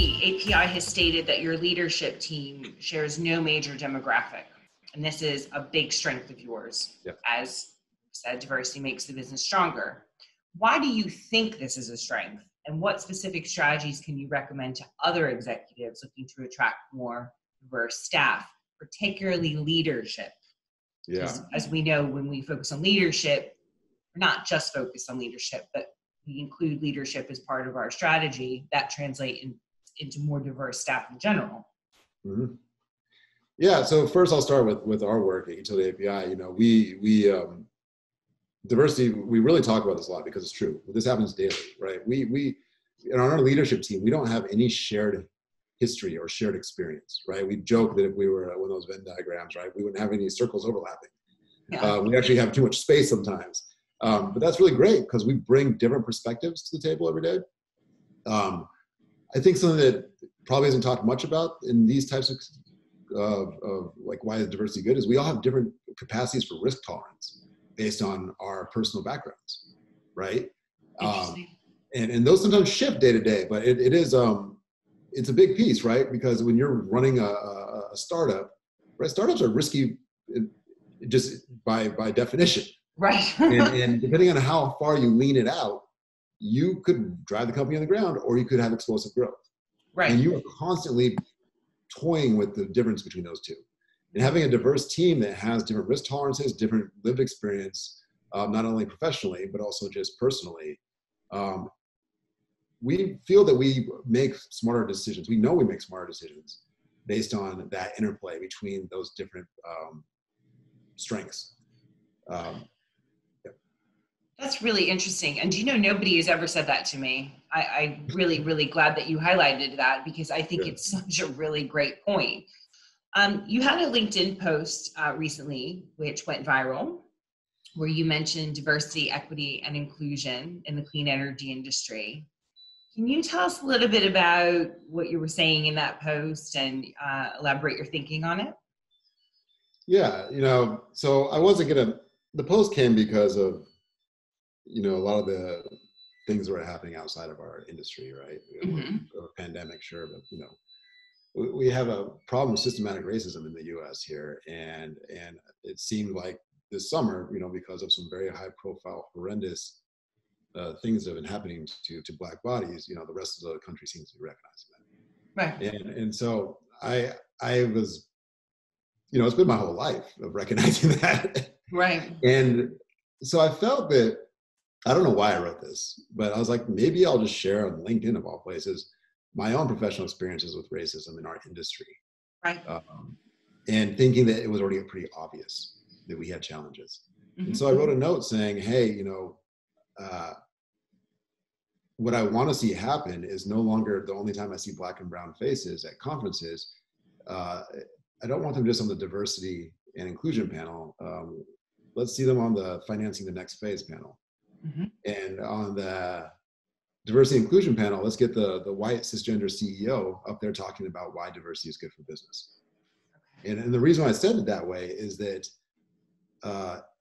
UtilityAPI has stated that your leadership team shares no major demographic, and this is a big strength of yours. Yep. As said, diversity makes the business stronger. Why do you think this is a strength, and what specific strategies can you recommend to other executives looking to attract more diverse staff, particularly leadership? Yeah. As we know, when we focus on leadership, we're not just focused on leadership, but we include leadership as part of our strategy that translate into more diverse staff in general. Mm-hmm. Yeah. So first, I'll start with our work at UtilityAPI. You know, we diversity. We really talk about this a lot because it's true. This happens daily, right? We on our leadership team, we don't have any shared history or shared experience, right? We joke that if we were one of those Venn diagrams, right, we wouldn't have any circles overlapping. Yeah. We actually have too much space sometimes. But that's really great because we bring different perspectives to the table every day. I think something that probably isn't talked much about in these types of like why is diversity good is we all have different capacities for risk tolerance based on our personal backgrounds, right? And those sometimes shift day to day, but it is it's a big piece, right? Because when you're running a startup, right? Startups are risky just by definition. Right. and depending on how far you lean it out, you could drive the company on the ground or you could have explosive growth. Right. And you are constantly toying with the difference between those two. And having a diverse team that has different risk tolerances, different lived experience, not only professionally, but also just personally, we feel that we make smarter decisions. We know we make smarter decisions based on that interplay between those different strengths. That's really interesting. And do you know, nobody has ever said that to me. I really, really glad that you highlighted that because I think it's such a really great point. You had a LinkedIn post recently, which went viral, where you mentioned diversity, equity, and inclusion in the clean energy industry. Can you tell us a little bit about what you were saying in that post and elaborate your thinking on it? Yeah, you know, so I wasn't the post came because of, you know, a lot of the things that were happening outside of our industry, right? You know, a pandemic, sure, but you know, we have a problem with systematic racism in the U.S. here, and it seemed like this summer, you know, because of some very high-profile, horrendous things that have been happening to Black bodies, you know, the rest of the country seems to be recognizing that. Right. And so I was, you know, it's been my whole life of recognizing that. Right. And so I felt that, I don't know why I wrote this, but I was like, maybe I'll just share on LinkedIn of all places, my own professional experiences with racism in our industry. Right. And thinking that it was already pretty obvious that we had challenges. And so I wrote a note saying, hey, you know, what I want to see happen is no longer the only time I see Black and brown faces at conferences. I don't want them just on the diversity and inclusion panel. Let's see them on the financing the next phase panel. And on the diversity inclusion panel, let's get the white cisgender CEO up there talking about why diversity is good for business. And the reason why I said it that way is that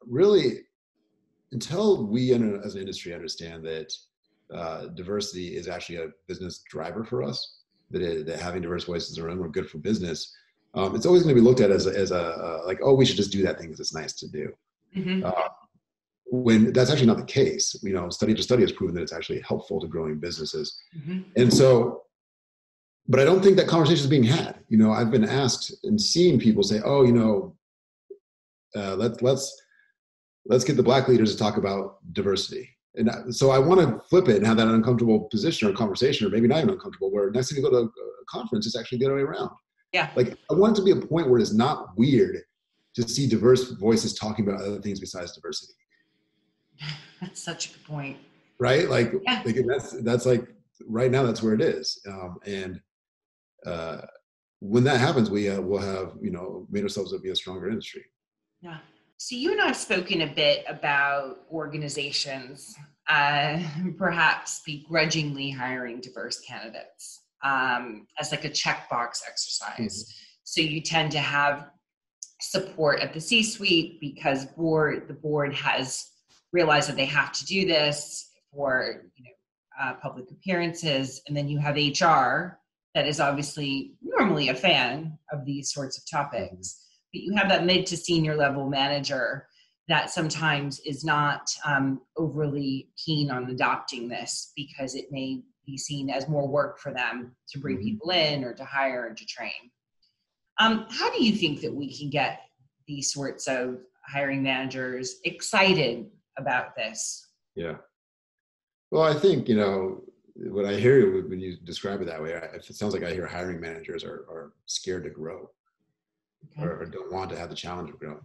really, until we as an industry understand that diversity is actually a business driver for us, that having diverse voices in the room are good for business, it's always going to be looked at as a like, oh, we should just do that thing because it's nice to do. When that's actually not the case. You know, study after study has proven that it's actually helpful to growing businesses. And so, but I don't think that conversation is being had. You know, I've been asked and seen people say, oh, you know, let's get the Black leaders to talk about diversity. And so I want to flip it and have that uncomfortable position or conversation, or maybe not even uncomfortable, where next time you go to a conference, it's actually the other way around. Yeah. Like I want it to be a point where it's not weird to see diverse voices talking about other things besides diversity. That's such a good point. Right? Like, like that's like right now that's where it is. And when that happens, will have, you know, made ourselves to be a stronger industry. Yeah. So you and I have spoken a bit about organizations perhaps begrudgingly hiring diverse candidates as like a checkbox exercise. So you tend to have support at the C-suite because the board has realized that they have to do this for, you know, public appearances, and then you have HR that is obviously normally a fan of these sorts of topics, but you have that mid to senior level manager that sometimes is not overly keen on adopting this because it may be seen as more work for them to bring people in or to hire and to train. How do you think that we can get these sorts of hiring managers excited about this? Yeah. Well, I think, when I hear you, when you describe it that way, it sounds like I hear hiring managers are scared to grow, or don't want to have the challenge of growing,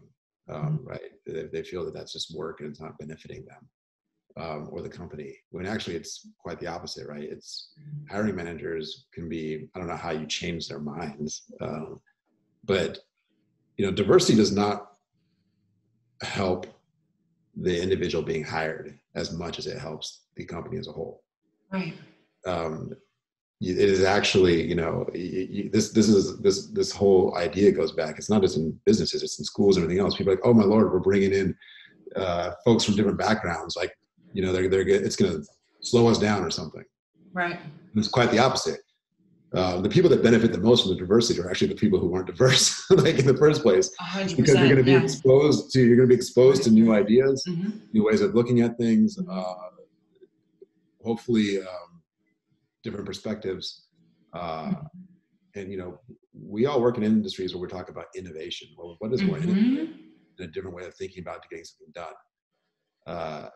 right? They feel that that's just work and it's not benefiting them or the company, when actually it's quite the opposite, right? It's hiring managers can be, I don't know how you change their minds, but diversity does not help the individual being hired as much as it helps the company as a whole. Right. It is actually, this whole idea goes back. It's not just in businesses; it's in schools and everything else. People are like, oh my Lord, we're bringing in folks from different backgrounds. Like, it's going to slow us down or something. Right. And it's quite the opposite. The people that benefit the most from the diversity are actually the people who aren't diverse, like in the first place, 100%, because you're going to be exposed to new ideas, new ways of looking at things, hopefully different perspectives. And we all work in industries where we're talking about innovation. Well, what is more innovative than a different way of thinking about getting something done?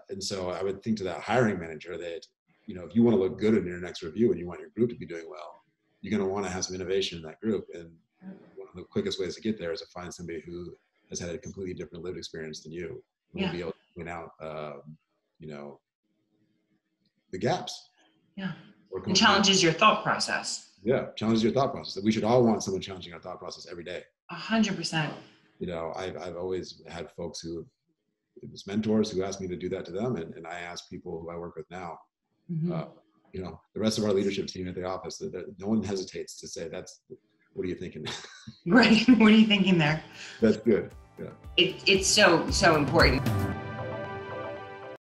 And so I would think to that hiring manager that, if you want to look good in your next review and you want your group to be doing well, you're going to want to have some innovation in that group. And one of the quickest ways to get there is to find somebody who has had a completely different lived experience than you, who will be able to point out, the gaps. Yeah. And challenges your thought process. Yeah. Challenges your thought process. That we should all want someone challenging our thought process every day. 100%. I've always had folks who, it was mentors who asked me to do that to them. And I ask people who I work with now, the rest of our leadership team at the office, no one hesitates to say, what are you thinking? Right. What are you thinking there? That's good. Yeah. It's so important.